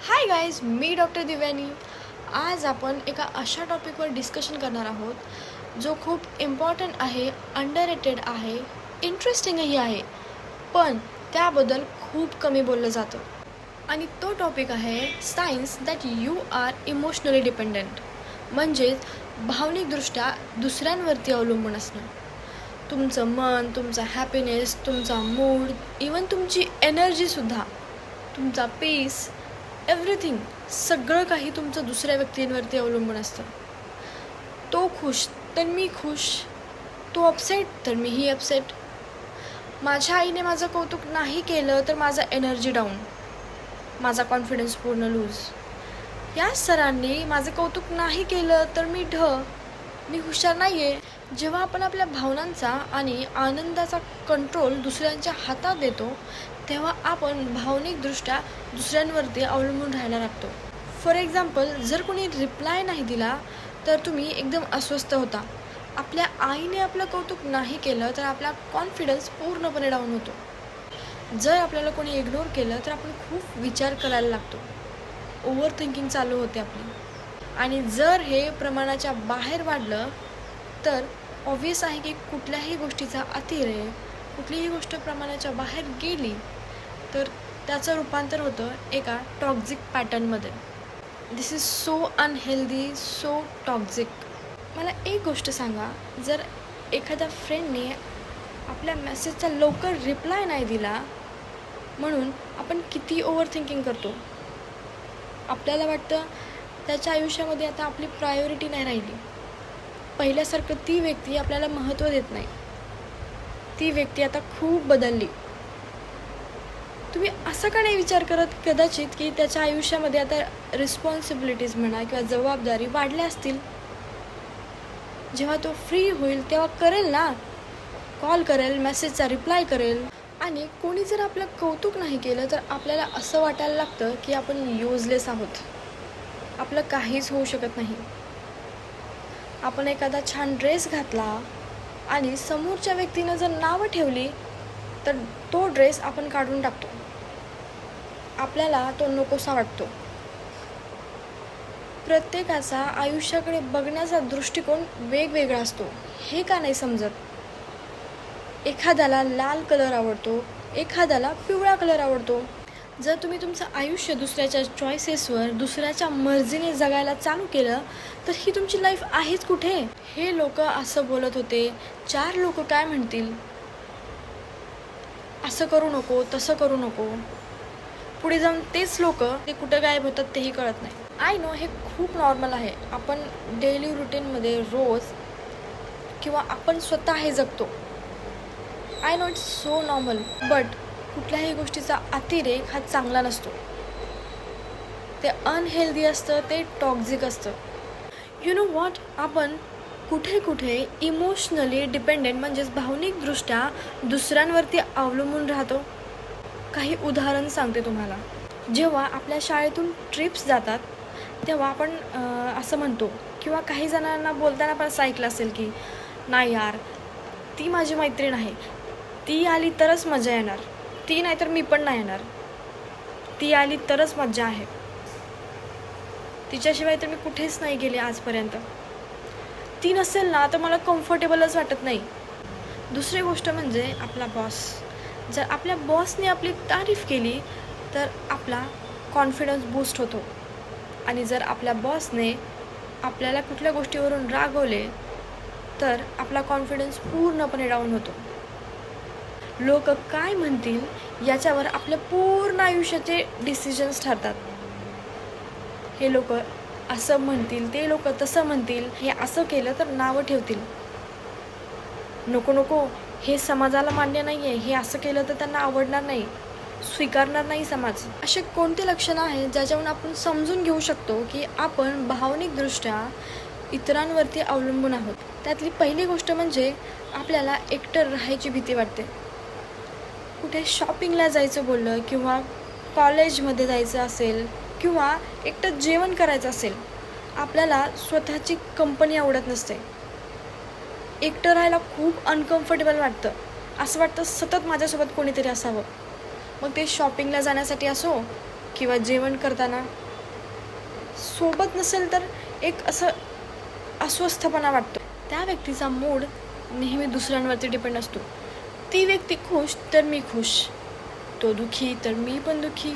Hi guys, मी doctor दिव्यानी. आज आपण एका अशा टॉपिकवर डिस्कशन करणार आहोत जो खूप इम्पॉर्टंट आहे, अंडररेटेड आहे, इंटरेस्टिंगही आहे, पण त्याबद्दल खूप कमी बोललं जातं. आणि तो टॉपिक आहे science that you are emotionally dependent. म्हणजेच भावनिकदृष्ट्या दुसऱ्यांवरती अवलंबून असणं. तुमचं मन, तुमचा हॅपीनेस, तुमचा मूड, इवन तुमची एनर्जीसुद्धा, तुमचा पीस, एव्हरीथिंग, सगळं काही तुमचं दुसऱ्या व्यक्तींवरती अवलंबून असतं. तो खुश तर मी खुश, तो अपसेट तर मीही अपसेट. माझ्या आईने माझं कौतुक नाही केलं तर माझा एनर्जी डाऊन, माझा कॉन्फिडन्स पूर्ण लूज. या सरांनी माझं कौतुक नाही केलं तर मी मी हुशार नाही आहे. जेव्हा आपण आपल्या भावनांचा आणि आनंदाचा कंट्रोल दुसऱ्यांच्या हातात देतो तेव्हा आपण भावनिकदृष्ट्या दुसऱ्यांवरती अवलंबून राहायला लागतो. फॉर एक्झाम्पल, जर कोणी रिप्लाय नाही दिला तर तुम्ही एकदम अस्वस्थ होता. आपल्या आईने आपलं कौतुक नाही केलं तर आपला कॉन्फिडन्स पूर्णपणे डाऊन होतो. जर आपल्याला कोणी इग्नोर केलं तर आपण खूप विचार करायला लागतो, ओव्हर थिंकिंग चालू होते आपली. आणि जर हे प्रमाणाच्या बाहेर वाढलं तर ऑब्व्हियस आहे की कुठल्याही गोष्टीचा अतिरेक, कुठलीही गोष्ट प्रमाणाच्या बाहेर गेली तर त्याचं रूपांतर होतं एका टॉक्झिक पॅटर्नमध्ये. This is so unhealthy, so toxic. मला एक गोष्ट सांगा, जर एखाद्या फ्रेंडने आपल्या मेसेजचा लवकर रिप्लाय नाही दिला म्हणून आपण किती ओव्हर थिंकिंग करतो. आपल्याला वाटतं त्याच्या आयुष्यामध्ये आता आपली प्रायोरिटी नाही राहिली. पहिल्यासारखं ती व्यक्ती आपल्याला महत्त्व देत नाही. ती व्यक्ती आता खूप बदलली. तुम्ही असं का नाही विचार करत कदाचित की त्याच्या आयुष्यामध्ये आता रिस्पॉन्सिबिलिटीज म्हणा किंवा जबाबदारी वाढल्या असतील. जेव्हा तो फ्री होईल तेव्हा करेल ना, कॉल करेल, मेसेजचा रिप्लाय करेल. आणि कोणी जर आपलं कौतुक नाही केलं तर आपल्याला असं वाटायला लागतं की आपण युजलेस आहोत, आपलं काहीच होऊ शकत नाही. आपण एखादा छान ड्रेस घातला आणि समोरच्या व्यक्तीनं जर नावं ठेवली तर तो ड्रेस आपण काढून टाकतो, आपल्याला तो नकोसा वाटतो. प्रत्येकाचा आयुष्याकडे बघण्याचा दृष्टिकोन वेगवेगळा असतो. हे का नाही समजत? एखाद्याला लाल कलर आवडतो, एखाद्याला पिवळा कलर आवडतो. जर तुम्ही तुमचं आयुष्य दुसऱ्याच्या चॉईसेसवर, दुसऱ्याच्या मर्जीने जगायला चालू केलं तर ही तुमची लाईफ आहेच कुठे? हे लोक असं बोलत होते, 4 लोक काय म्हणतील, असं करू नको, तसं करू नको. पुढे जाऊन तेच लोक ते कुठं गायब होतात तेही कळत नाही. आय नो, हे खूप नॉर्मल आहे. आपण डेली रुटीनमध्ये रोज किंवा आपण स्वतः हे जगतो. I know it's so normal, but कुठल्याही गोष्टीचा अतिरेक हा चांगला नसतो. ते अनहेल्दी असतं, ते टॉक्झिक असतं. यू नो वॉट, आपण कुठे कुठे इमोशनली डिपेंडेंट म्हणजेच भावनिकदृष्ट्या दुसऱ्यांवरती अवलंबून राहतो. काही उदाहरण सांगते तुम्हाला. जेव्हा आपल्या शाळेतून ट्रिप्स जातात तेव्हा आपण असं म्हणतो किंवा काही जणांना बोलताना पण असं ऐकलं असेल की नाही यार, ती माझी मैत्रीण आहे, ती आली तरच मजा येणार, ती नाही तर मी पण नाही येणार, ती आली तरच मजा आहे, तिच्याशिवाय तर मी कुठेच नाही गेले आजपर्यंत, ती नसेल ना तर मला कम्फर्टेबलच वाटत नाही. दुसरी गोष्ट म्हणजे आपला बॉस. जर आपल्या बॉसने आपली तारीफ केली तर आपला कॉन्फिडन्स बूस्ट होतो. आणि जर आपल्या बॉसने आपल्याला कुठल्या गोष्टीवरून रागवले तर आपला कॉन्फिडन्स पूर्णपणे डाऊन होतो. लोक काय म्हणतील याच्यावर आपल्या पूर्ण आयुष्याचे डिसिजन्स ठरतात. हे लोक असं म्हणतील, ते लोक तसं म्हणतील, हे असं केलं तर नावं ठेवतील, नको नको, हे समाजाला मान्य नाही आहे, हे असं केलं तर त्यांना आवडणार नाही, स्वीकारणार नाही समाज. असे कोणते लक्षणं आहेत ज्याच्यावरून आपण समजून घेऊ शकतो की आपण भावनिकदृष्ट्या इतरांवरती अवलंबून आहोत? त्यातली पहिली गोष्ट म्हणजे आपल्याला एकटं राहायची भीती वाटते. कुठे शॉपिंगला जायचं बोललं किंवा कॉलेजमध्ये जायचं असेल किंवा एकटं जेवण करायचं असेल, आपल्याला स्वतःची कंपनी आवडत नसते. एकटं राहायला खूप अनकम्फर्टेबल वाटतं. असं वाटतं सतत माझ्यासोबत कोणीतरी असावं. मग ते शॉपिंगला जाण्यासाठी असो किंवा जेवण करताना सोबत नसेल तर एक असं अस्वस्थपणा वाटतो. त्या व्यक्तीचा मूड नेहमी दुसऱ्यांवरती डिपेंड असतो. ती व्यक्ती खुश तर मी खुश, तो दुःखी तर मी पण दुःखी.